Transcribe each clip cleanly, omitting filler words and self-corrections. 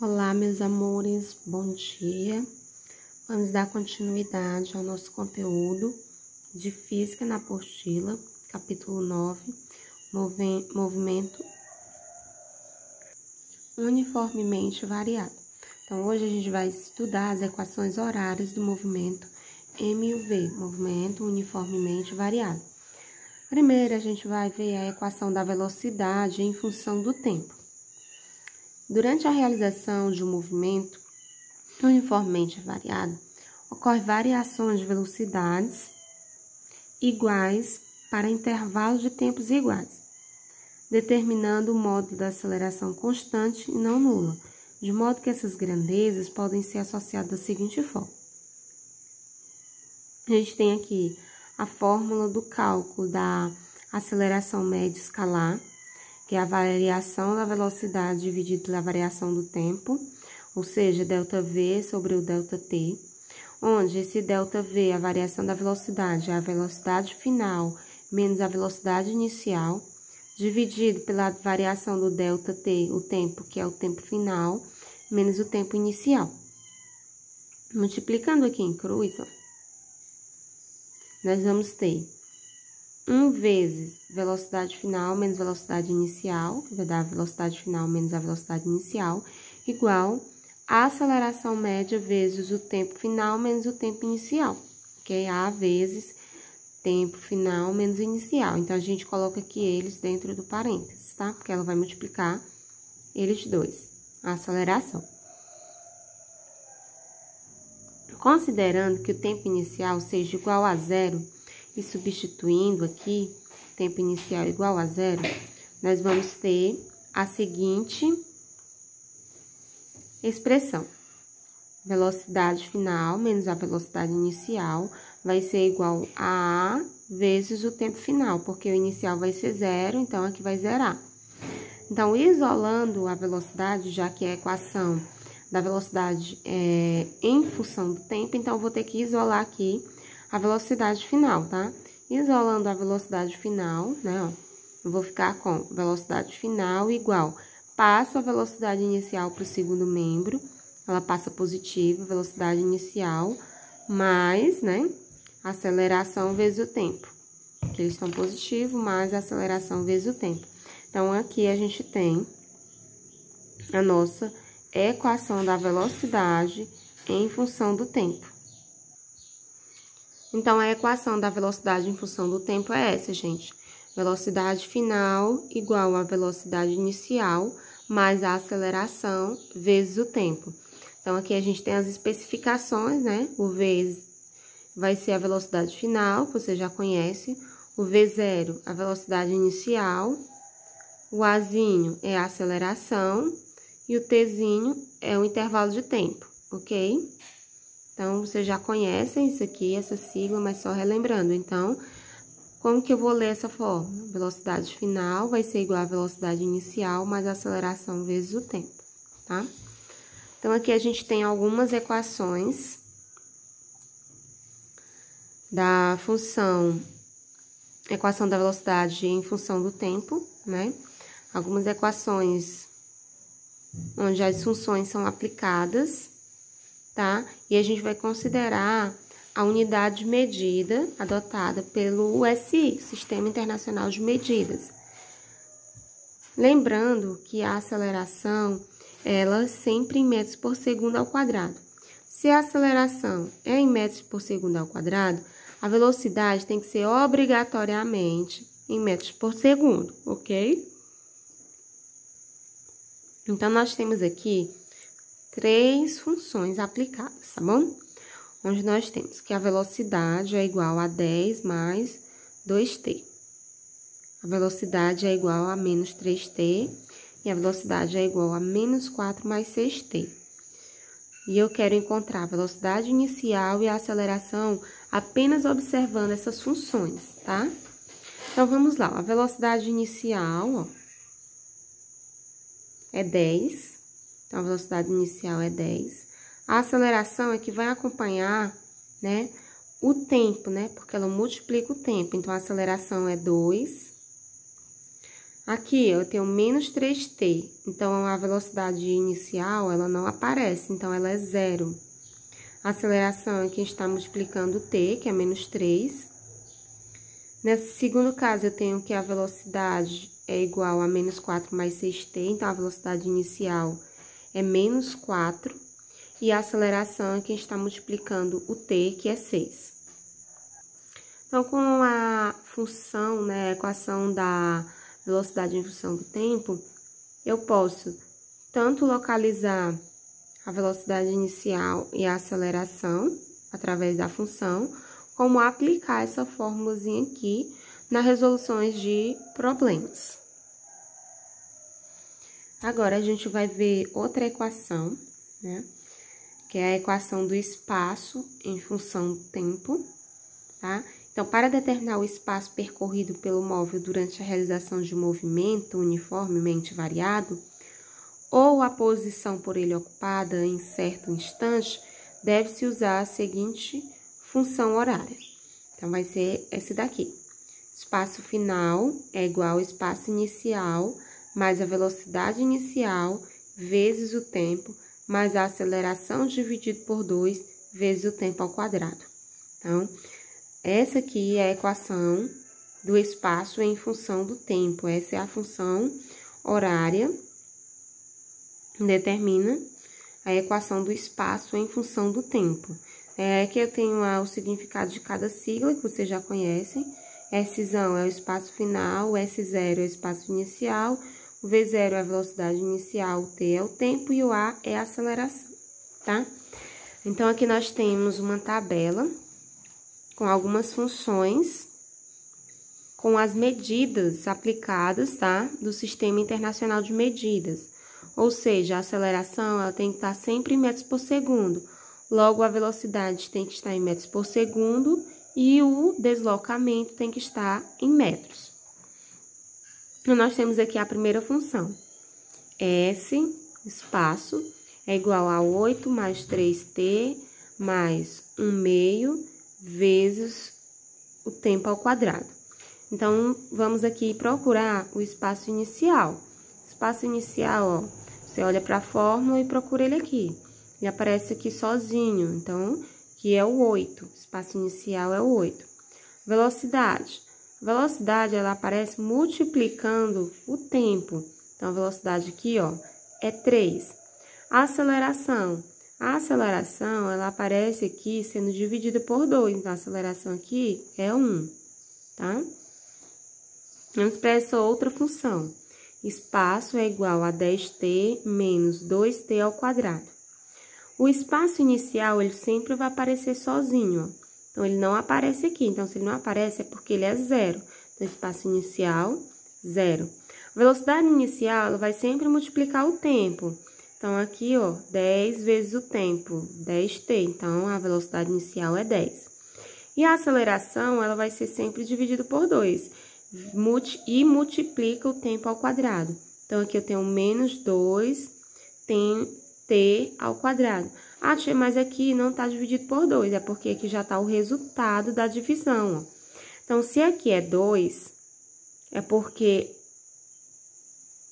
Olá, meus amores, bom dia. Vamos dar continuidade ao nosso conteúdo de Física na apostila, capítulo 9, movimento uniformemente variado. Então, hoje a gente vai estudar as equações horárias do movimento M e o V, movimento uniformemente variado. Primeiro, a gente vai ver a equação da velocidade em função do tempo. Durante a realização de um movimento uniformemente variado, ocorrem variações de velocidades iguais para intervalos de tempos iguais, determinando o módulo da aceleração constante e não nula, de modo que essas grandezas podem ser associadas da seguinte forma. A gente tem aqui a fórmula do cálculo da aceleração média escalar, que é a variação da velocidade dividida pela variação do tempo, ou seja, ΔV sobre o ΔT, onde esse ΔV, a variação da velocidade, é a velocidade final menos a velocidade inicial, dividido pela variação do ΔT, o tempo, que é o tempo final, menos o tempo inicial. Multiplicando aqui em cruz, ó, nós vamos ter 1 vezes velocidade final menos velocidade inicial, que vai dar a velocidade final menos a velocidade inicial, igual a aceleração média vezes o tempo final menos o tempo inicial, que é A vezes tempo final menos inicial. Então, a gente coloca aqui eles dentro do parênteses, tá? Porque ela vai multiplicar eles dois, a aceleração. Considerando que o tempo inicial seja igual a zero, e substituindo aqui, tempo inicial igual a zero, nós vamos ter a seguinte expressão. Velocidade final menos a velocidade inicial vai ser igual a A vezes o tempo final, porque o inicial vai ser zero, então aqui vai zerar. Então, isolando a velocidade, já que a equação da velocidade é em função do tempo, então eu vou ter que isolar aqui a velocidade final, tá? Isolando a velocidade final, né, ó, eu vou ficar com velocidade final igual, passo a velocidade inicial para o segundo membro, ela passa positiva, velocidade inicial, mais, né, aceleração vezes o tempo, que eles estão positivos, mais aceleração vezes o tempo. Então, aqui a gente tem a nossa equação da velocidade em função do tempo. Então, a equação da velocidade em função do tempo é essa, gente. Velocidade final igual a velocidade inicial mais a aceleração vezes o tempo. Então, aqui a gente tem as especificações, né? O V vai ser a velocidade final, que você já conhece. O V0, a velocidade inicial. O Azinho é a aceleração. E o Tzinho é o intervalo de tempo, ok? Então, vocês já conhecem isso aqui, essa sigla, mas só relembrando. Então, como que eu vou ler essa forma? Velocidade final vai ser igual à velocidade inicial mais a aceleração vezes o tempo, tá? Então, aqui a gente tem algumas equações da equação da velocidade em função do tempo, né? Algumas equações onde as funções são aplicadas, tá? E a gente vai considerar a unidade de medida adotada pelo USI, Sistema Internacional de Medidas. Lembrando que a aceleração, ela sempre em metros por segundo ao quadrado. Se a aceleração é em metros por segundo ao quadrado, a velocidade tem que ser obrigatoriamente em metros por segundo, ok? Então, nós temos aqui 3 funções aplicadas, tá bom? Onde nós temos que a velocidade é igual a 10 mais 2t. A velocidade é igual a menos 3t e a velocidade é igual a menos 4 mais 6t. E eu quero encontrar a velocidade inicial e a aceleração apenas observando essas funções, tá? Então, vamos lá. A velocidade inicial, ó, é 10. Então, a velocidade inicial é 10. A aceleração é que vai acompanhar, né, o tempo, né, porque ela multiplica o tempo. Então, a aceleração é 2 Aqui, eu tenho menos 3t, então a velocidade inicial, ela não aparece, então ela é 0. A aceleração aqui está multiplicando o t, que é menos 3. Nesse segundo caso, eu tenho que a velocidade é igual a menos 4 mais 6t, então a velocidade inicial é menos 4. E a aceleração aqui está multiplicando o t, que é 6. Então, com a função, né, a equação da velocidade em função do tempo, eu posso tanto localizar a velocidade inicial e a aceleração através da função, como aplicar essa fórmulazinha aqui nas resoluções de problemas. Agora, a gente vai ver outra equação, né, que é a equação do espaço em função do tempo, tá? Então, para determinar o espaço percorrido pelo móvel durante a realização de um movimento uniformemente variado, ou a posição por ele ocupada em certo instante, deve-se usar a seguinte função horária. Então, vai ser esse daqui. Espaço final é igual ao espaço inicial, mais a velocidade inicial, vezes o tempo, mais a aceleração dividido por 2, vezes o tempo ao quadrado. Então, essa aqui é a equação do espaço em função do tempo. Essa é a função horária, determina a equação do espaço em função do tempo. Aqui eu tenho o significado de cada sigla, que vocês já conhecem. S é o espaço final, o S0 é o espaço inicial, o V0 é a velocidade inicial, o T é o tempo e o A é a aceleração, tá? Então, aqui nós temos uma tabela com algumas funções, com as medidas aplicadas, tá? Do Sistema Internacional de Medidas. Ou seja, a aceleração, ela tem que estar sempre em metros por segundo. Logo, a velocidade tem que estar em metros por segundo e o deslocamento tem que estar em metros. Então, nós temos aqui a primeira função. S, espaço, é igual a 8 mais 3t mais 1 meio vezes o tempo ao quadrado. Então, vamos aqui procurar o espaço inicial. Espaço inicial, ó, você olha para a fórmula e procura ele aqui. Ele aparece aqui sozinho, então, que é o 8. Espaço inicial é o 8. Velocidade. Velocidade, ela aparece multiplicando o tempo. Então, a velocidade aqui, ó, é 3. Aceleração. A aceleração, ela aparece aqui sendo dividida por 2. Então, a aceleração aqui é 1, tá? Vamos para essa outra função. Espaço é igual a 10t menos 2t ao quadrado. O espaço inicial, ele sempre vai aparecer sozinho, ó. Então, ele não aparece aqui. Então, se ele não aparece, é porque ele é 0. Então, espaço inicial, 0. A velocidade inicial, ela vai sempre multiplicar o tempo. Então, aqui, ó, 10 vezes o tempo, 10t. Então, a velocidade inicial é 10. E a aceleração, ela vai ser sempre dividida por 2. E multiplica o tempo ao quadrado. Então, aqui eu tenho menos 2, tem t ao quadrado. Ah, tia, mas aqui não está dividido por 2, é porque aqui já está o resultado da divisão, ó. Então, se aqui é 2, é porque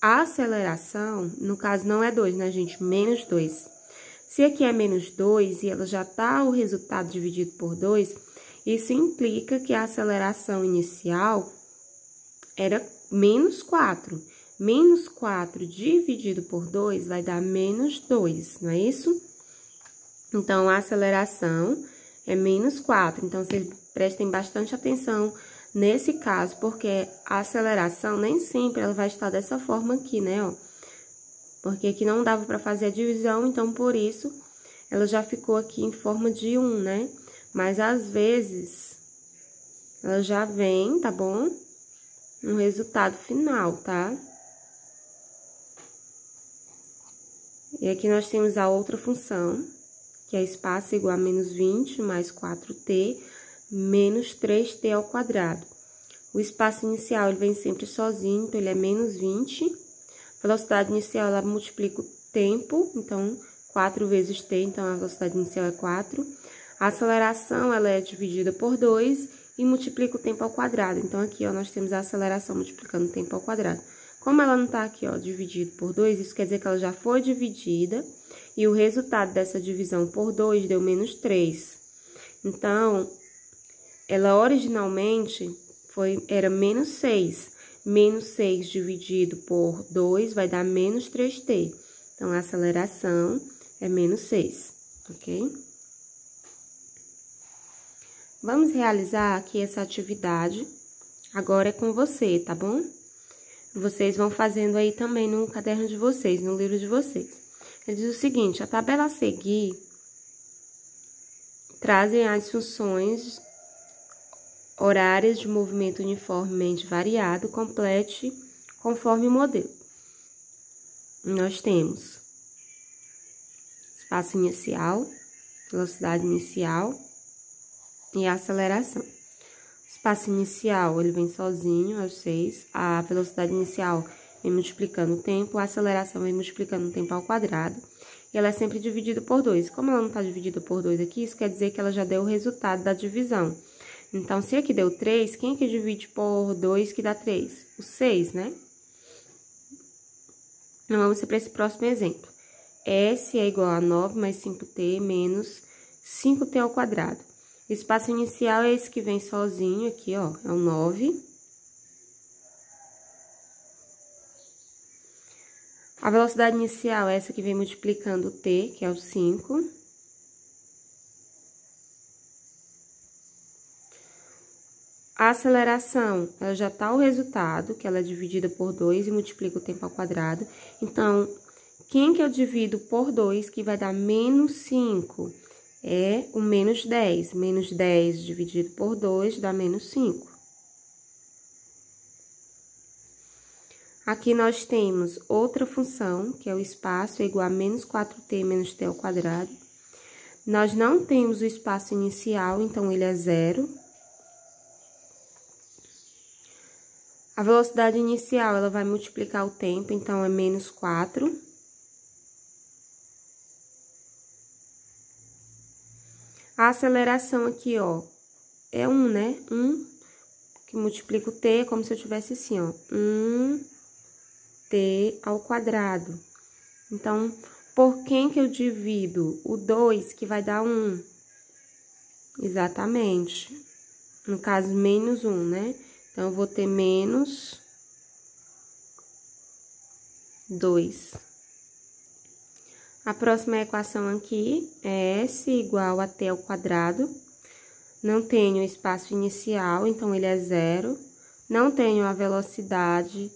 a aceleração, no caso, não é 2, né, gente? Menos 2. Se aqui é menos 2 e ela já está o resultado dividido por 2, isso implica que a aceleração inicial era menos 4. Menos 4 dividido por 2 vai dar menos 2, não é isso? Então, a aceleração é menos 4. Então, vocês prestem bastante atenção nesse caso, porque a aceleração nem sempre ela vai estar dessa forma aqui, né, ó. Porque aqui não dava para fazer a divisão, então, por isso, ela já ficou aqui em forma de 1, né? Mas, às vezes, ela já vem, tá bom? Um resultado final, tá? E aqui nós temos a outra função, que é espaço igual a menos 20 mais 4t menos 3t ao quadrado. O espaço inicial, ele vem sempre sozinho, então ele é menos 20. Velocidade inicial, ela multiplica o tempo, então 4 vezes t, então a velocidade inicial é 4. A aceleração, ela é dividida por 2 e multiplica o tempo ao quadrado. Então, aqui, ó, nós temos a aceleração multiplicando o tempo ao quadrado. Como ela não tá aqui, ó, dividido por 2, isso quer dizer que ela já foi dividida e o resultado dessa divisão por 2 deu menos 3. Então, ela originalmente era menos 6. Menos 6 dividido por 2 vai dar menos 3t. Então, a aceleração é menos 6, ok? Vamos realizar aqui essa atividade. Agora é com você, tá bom? Vocês vão fazendo aí também no caderno de vocês, no livro de vocês. Ele diz o seguinte: a tabela a seguir trazem as funções horárias de movimento uniformemente variado, complete conforme o modelo. Nós temos espaço inicial, velocidade inicial e a aceleração. Espaço inicial, ele vem sozinho, é o 6. A velocidade inicial vem multiplicando o tempo, a aceleração vem multiplicando o tempo ao quadrado. E ela é sempre dividida por 2. Como ela não está dividida por 2 aqui, isso quer dizer que ela já deu o resultado da divisão. Então, se aqui deu 3, quem que divide por 2 que dá 3? O 6, né? Então, vamos para esse próximo exemplo. S é igual a 9 mais 5t menos 5t ao quadrado. O espaço inicial é esse que vem sozinho aqui, ó, é o 9. A velocidade inicial é essa que vem multiplicando o t, que é o 5. A aceleração, ela já tá o resultado, que ela é dividida por 2 e multiplica o tempo ao quadrado. Então, quem que eu divido por 2 que vai dar menos 5? É o menos 10. Menos 10 dividido por 2 dá menos 5. Aqui nós temos outra função, que é o espaço, é igual a menos 4t menos t ao quadrado. Nós não temos o espaço inicial, então ele é 0. A velocidade inicial, ela vai multiplicar o tempo, então é menos 4. A aceleração aqui, ó, é 1, né? 1, que multiplica o t, é como se eu tivesse assim, ó, 1t ao quadrado. Então, por quem que eu divido? O 2, que vai dar 1. Exatamente. No caso, menos 1, né? Então, eu vou ter menos 2. A próxima equação aqui é S igual a t ao quadrado. Não tenho espaço inicial, então ele é 0. Não tenho a velocidade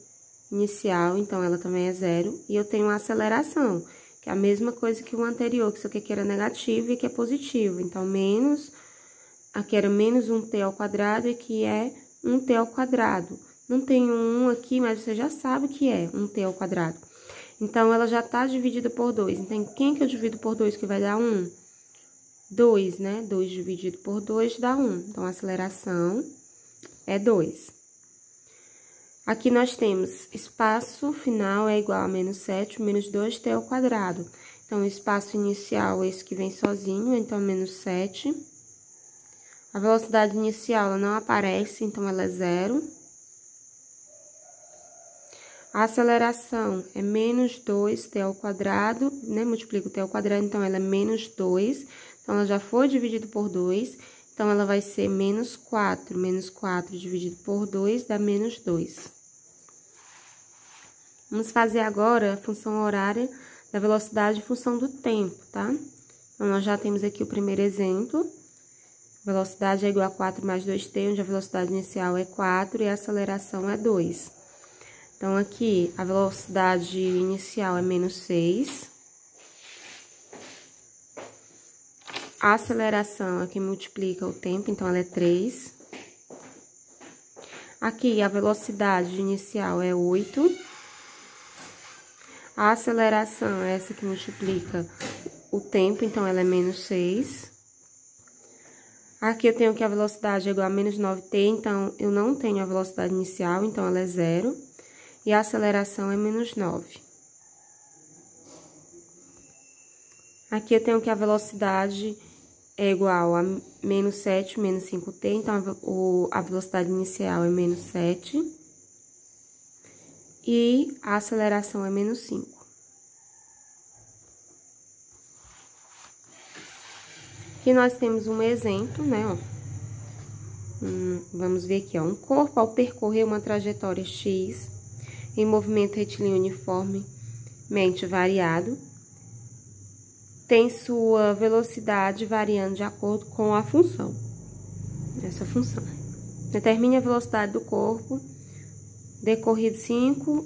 inicial, então ela também é 0. E eu tenho a aceleração, que é a mesma coisa que o anterior, que isso aqui era negativo e que é positivo. Então, menos, aqui era menos 1t ao quadrado e aqui é 1t ao quadrado. Não tem um 1 aqui, mas você já sabe que é 1t ao quadrado. Então, ela já está dividida por 2. Então, quem que eu divido por 2 que vai dar 1? 2, né? 2 dividido por 2 dá 1. Então, a aceleração é 2. Aqui nós temos espaço final é igual a menos 7 menos 2t ao quadrado. Então, o espaço inicial é esse que vem sozinho, então, menos 7. A velocidade inicial, ela não aparece, então, ela é 0. A aceleração é menos 2t ao quadrado, né? Multiplica o t ao quadrado, então, ela é menos 2. Então, ela já foi dividida por 2, então, ela vai ser menos 4. Menos 4 dividido por 2 dá menos 2. Vamos fazer agora a função horária da velocidade em função do tempo, tá? Então, nós já temos aqui o primeiro exemplo. Velocidade é igual a 4 mais 2t, onde a velocidade inicial é 4 e a aceleração é 2. Então, aqui, a velocidade inicial é menos 6. A aceleração aqui multiplica o tempo, então, ela é 3. Aqui, a velocidade inicial é 8. A aceleração é essa que multiplica o tempo, então, ela é menos 6. Aqui, eu tenho que a velocidade é igual a menos 9t, então, eu não tenho a velocidade inicial, então, ela é 0. E a aceleração é menos 9. Aqui, eu tenho que a velocidade é igual a menos 7 menos 5t, então, a velocidade inicial é menos 7. e a aceleração é menos 5. Aqui nós temos um exemplo, né, ó. Vamos ver aqui, ó. Um corpo, ao percorrer uma trajetória X, em movimento retilíneo uniformemente variado, tem sua velocidade variando de acordo com a função. Essa função. Determine a velocidade do corpo decorrido 5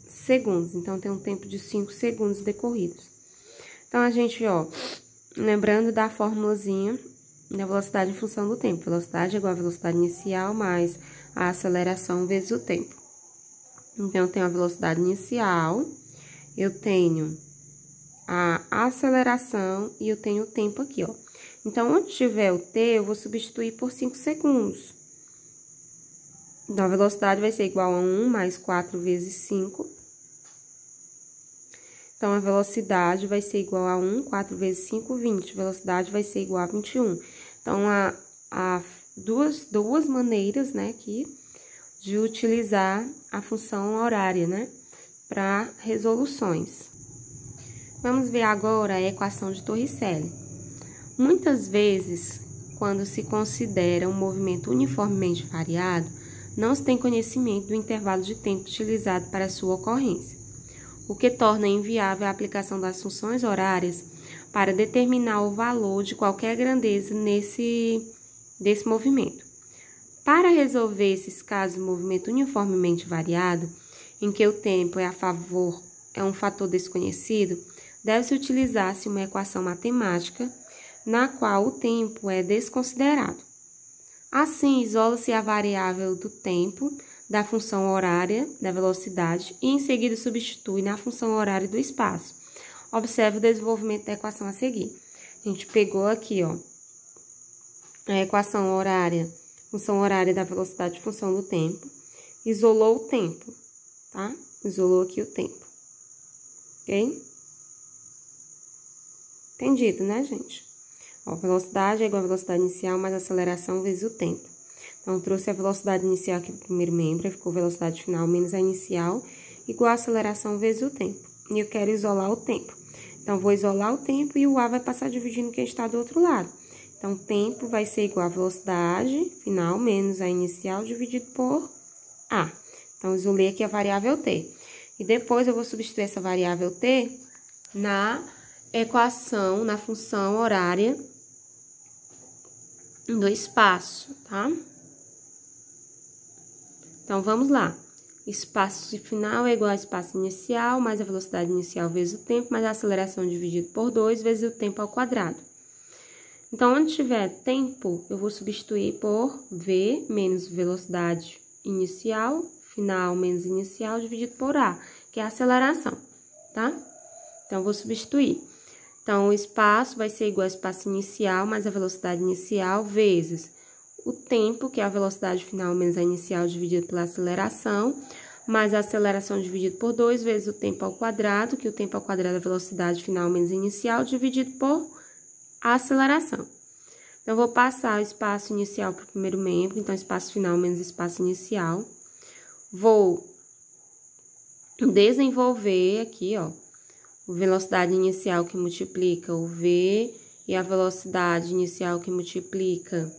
segundos. Então, tem um tempo de 5 segundos decorridos. Então, a gente, ó, lembrando da formulazinha da velocidade em função do tempo. Velocidade é igual a velocidade inicial mais a aceleração vezes o tempo. Então, eu tenho a velocidade inicial, eu tenho a aceleração e eu tenho o tempo aqui, ó. Então, onde tiver o t, eu vou substituir por 5 segundos. Então, a velocidade vai ser igual a 1 mais 4 vezes 5. Então, a velocidade vai ser igual a 1, 4 vezes 5, 20. A velocidade vai ser igual a 21. Então, há duas maneiras, né, aqui, de utilizar a função horária, né, para resoluções. Vamos ver agora a equação de Torricelli. Muitas vezes, quando se considera um movimento uniformemente variado, não se tem conhecimento do intervalo de tempo utilizado para sua ocorrência, o que torna inviável a aplicação das funções horárias para determinar o valor de qualquer grandeza desse movimento. Para resolver esses casos de movimento uniformemente variado, em que o tempo é um fator desconhecido, deve-se utilizar-se uma equação matemática na qual o tempo é desconsiderado. Assim, isola-se a variável do tempo da função horária da velocidade e, em seguida, substitui na função horária do espaço. Observe o desenvolvimento da equação a seguir. A gente pegou aqui, ó, a equação horária, função horária da velocidade função do tempo, isolou o tempo, tá? Isolou aqui o tempo, ok? Entendido, né, gente? Ó, velocidade é igual a velocidade inicial mais aceleração vezes o tempo. Então, trouxe a velocidade inicial aqui pro primeiro membro, ficou velocidade final menos a inicial, igual a aceleração vezes o tempo. E eu quero isolar o tempo. Então, vou isolar o tempo e o A vai passar dividindo quem está do outro lado. Então, tempo vai ser igual a velocidade final menos a inicial dividido por A. Então, isolei aqui a variável T. E depois, eu vou substituir essa variável T na equação, na função horária do espaço, tá? Então, vamos lá. Espaço final é igual a espaço inicial, mais a velocidade inicial vezes o tempo, mais a aceleração dividido por 2 vezes o tempo ao quadrado. Então, onde tiver tempo, eu vou substituir por V menos velocidade inicial, final menos inicial, dividido por A, que é a aceleração, tá? Então, eu vou substituir. Então, o espaço vai ser igual a espaço inicial mais a velocidade inicial vezes o tempo, que é a velocidade final menos a inicial dividido pela aceleração, mais a aceleração dividido por 2 vezes o tempo ao quadrado, que o tempo ao quadrado é a velocidade final menos inicial, dividido por a aceleração. Então, eu vou passar o espaço inicial para o primeiro membro, então, espaço final menos espaço inicial. Vou desenvolver aqui, ó, a velocidade inicial que multiplica o V e a velocidade inicial que multiplica,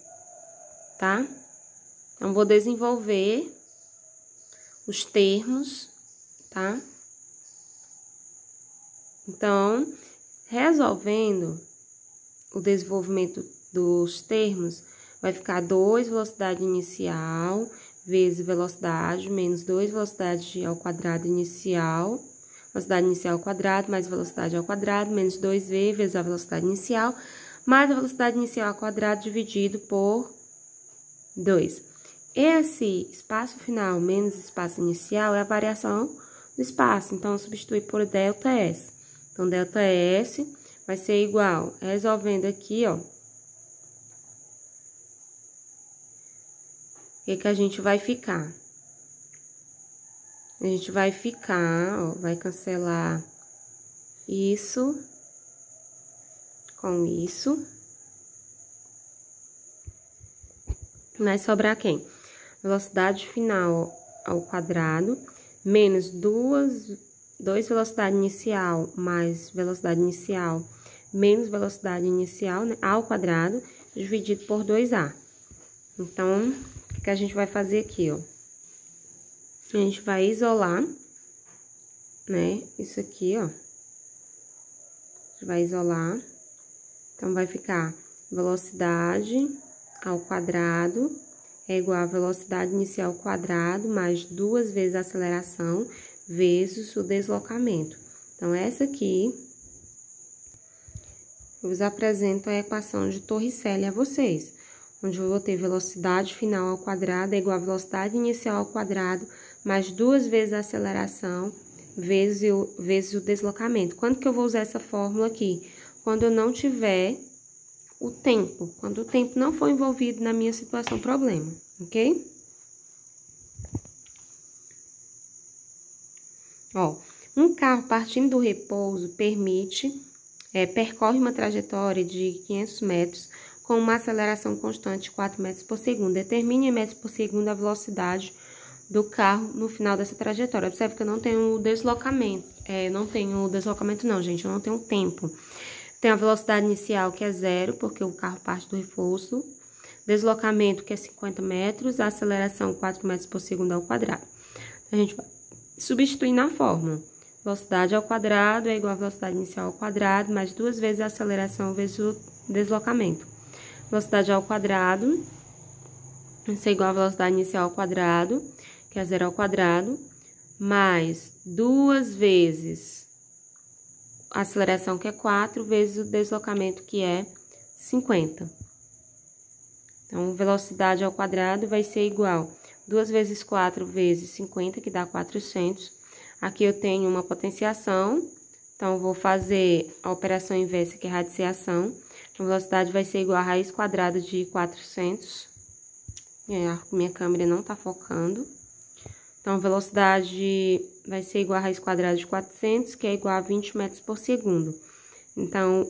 tá? Então, vou desenvolver os termos, tá? Então, resolvendo o desenvolvimento dos termos, vai ficar 2 velocidade inicial vezes velocidade menos 2 velocidade ao quadrado inicial, velocidade inicial ao quadrado mais velocidade ao quadrado menos 2v vezes a velocidade inicial mais a velocidade inicial ao quadrado dividido por 2. Esse espaço final menos espaço inicial é a variação do espaço, então, eu substitui por ΔS. Então, ΔS vai ser igual, resolvendo aqui, ó, o que a gente vai ficar? A gente vai ficar, ó, vai cancelar isso com isso. Vai sobrar quem? Velocidade final ao quadrado menos 2 velocidade inicial mais velocidade inicial menos velocidade inicial, né, ao quadrado, dividido por 2A. Então, o que a gente vai fazer aqui, ó? A gente vai isolar, né, isso aqui, ó. A gente vai isolar. Então, vai ficar velocidade ao quadrado é igual a velocidade inicial ao quadrado mais 2 vezes a aceleração vezes o deslocamento. Então, essa aqui, eu vos apresento a equação de Torricelli a vocês, onde eu vou ter velocidade final ao quadrado é igual a velocidade inicial ao quadrado mais 2 vezes a aceleração vezes o deslocamento. Quando que eu vou usar essa fórmula aqui? Quando eu não tiver o tempo, quando o tempo não for envolvido na minha situação problema, ok? Ó, um carro partindo do repouso percorre uma trajetória de 500 metros com uma aceleração constante de 4 metros por segundo. Determine em metros por segundo a velocidade do carro no final dessa trajetória. Observe que eu não tenho deslocamento. Não tenho deslocamento não, gente. Eu não tenho tempo. Tenho a velocidade inicial, que é 0, porque o carro parte do reforço. Deslocamento, que é 50 metros. A aceleração, 4 metros por segundo ao quadrado. A gente vai substituir na fórmula. Velocidade ao quadrado é igual a velocidade inicial ao quadrado, mais 2 vezes a aceleração vezes o deslocamento. Velocidade ao quadrado, isso é igual a velocidade inicial ao quadrado, que é 0 ao quadrado, mais 2 vezes a aceleração, que é 4, vezes o deslocamento, que é 50. Então, velocidade ao quadrado vai ser igual 2 vezes 4 vezes 50, que dá 400. Aqui eu tenho uma potenciação, então, eu vou fazer a operação inversa, que é radiciação. A velocidade vai ser igual a raiz quadrada de 400. A minha câmera não tá focando. Então, a velocidade vai ser igual a raiz quadrada de 400, que é igual a 20 metros por segundo. Então,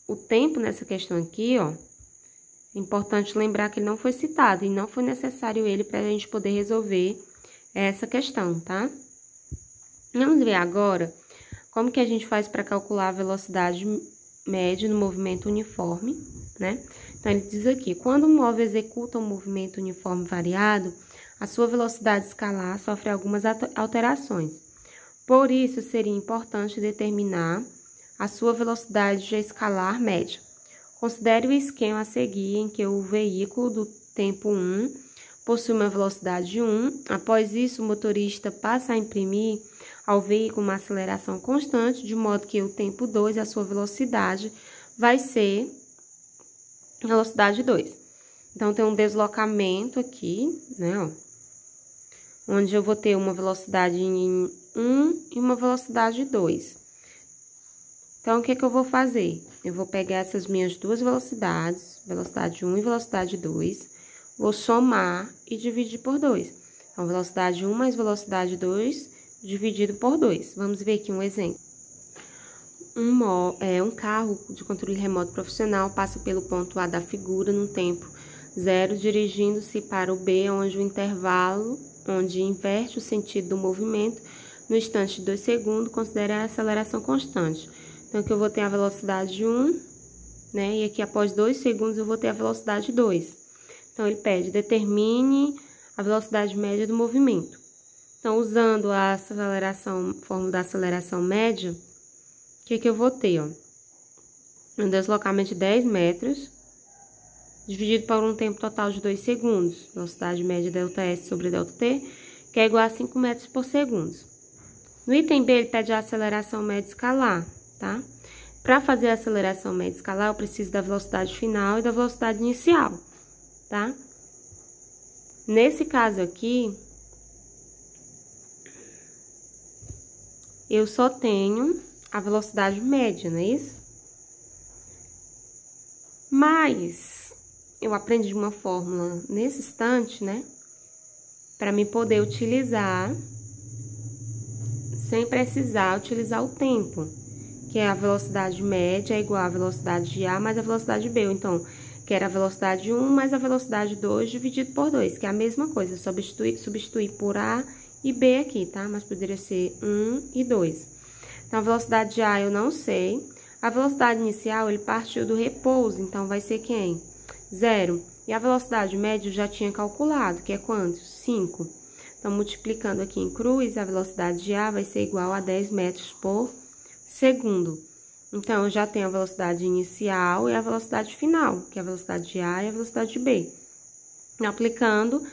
o tempo nessa questão aqui, ó, é importante lembrar que ele não foi citado e não foi necessário ele para a gente poder resolver essa questão, tá? Vamos ver agora como que a gente faz para calcular a velocidade média no movimento uniforme, né? Então, ele diz aqui, quando um móvel executa um movimento uniforme variado, a sua velocidade escalar sofre algumas alterações. Por isso, seria importante determinar a sua velocidade escalar média. Considere o esquema a seguir em que o veículo do tempo 1 possui uma velocidade 1. Após isso, o motorista passa a imprimir ao veículo uma aceleração constante, de modo que o tempo 2, a sua velocidade, vai ser velocidade 2. Então, tem um deslocamento aqui, né, ó, onde eu vou ter uma velocidade 1 e uma velocidade 2. Então, o que que eu vou fazer? Eu vou pegar essas minhas duas velocidades, velocidade 1 e velocidade 2, vou somar e dividir por 2. Então, velocidade 1 mais velocidade 2 dividido por 2. Vamos ver aqui um exemplo. Um carro de controle remoto profissional passa pelo ponto A da figura no tempo 0, dirigindo-se para o B, onde o intervalo, onde inverte o sentido do movimento no instante de 2 segundos, considera a aceleração constante. Então, aqui eu vou ter a velocidade 1, né? E aqui, após 2 segundos, eu vou ter a velocidade 2. Então, ele pede, determine a velocidade média do movimento. Então, usando a fórmula da aceleração média, o que que eu vou ter, ó? Um deslocamento de 10 metros, dividido por um tempo total de 2 segundos. Velocidade média ΔS sobre ΔT, que é igual a 5 metros por segundo. No item B, ele pede a aceleração média escalar, tá? Para fazer a aceleração média escalar, eu preciso da velocidade final e da velocidade inicial, tá? Nesse caso aqui, eu só tenho a velocidade média, não é isso? Mas eu aprendi uma fórmula nesse instante, né? Para me poder utilizar, sem precisar utilizar o tempo, que é a velocidade média é igual à velocidade de A mais a velocidade B. Então, que era a velocidade 1 mais a velocidade 2 dividido por 2, que é a mesma coisa, substituir por A e B aqui, tá? Mas poderia ser 1 e 2. Então, a velocidade de A eu não sei. A velocidade inicial, ele partiu do repouso, então vai ser quem? 0. E a velocidade média eu já tinha calculado, que é quanto? 5. Então, multiplicando aqui em cruz, a velocidade de A vai ser igual a 10 metros por segundo. Então, eu já tenho a velocidade inicial e a velocidade final, que é a velocidade de A e a velocidade de B. Aplicando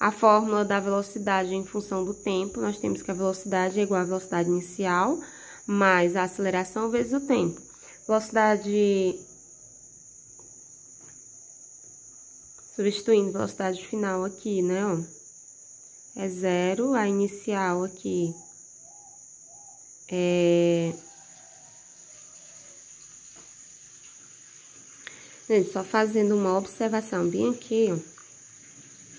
a fórmula da velocidade em função do tempo, nós temos que a velocidade é igual à velocidade inicial, mais a aceleração vezes o tempo. Velocidade... Substituindo velocidade final aqui, né, ó. É 0, a inicial aqui é... Gente, só fazendo uma observação bem aqui, ó.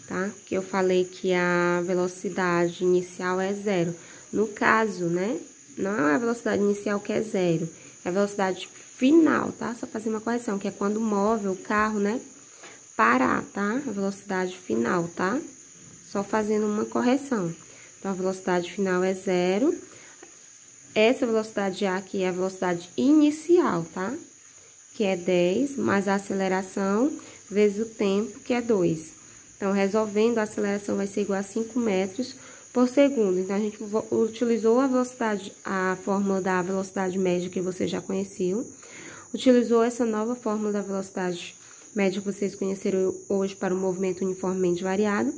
Tá? Que eu falei que a velocidade inicial é 0. No caso, né? Não é a velocidade inicial que é 0, é a velocidade final, tá? Só fazer uma correção, que é quando move o carro, né? Parar, tá? A velocidade final, tá? Só fazendo uma correção. Então, a velocidade final é 0. Essa velocidade A aqui é a velocidade inicial, tá? Que é 10, mais a aceleração vezes o tempo, que é 2. Então, resolvendo, a aceleração vai ser igual a 5 metros por segundo. Então, a gente utilizou a velocidade, a fórmula da velocidade média que você já conheceu. Utilizou essa nova fórmula da velocidade média que vocês conheceram hoje para o movimento uniformemente variado.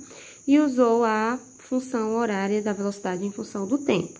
E usou a função horária da velocidade em função do tempo.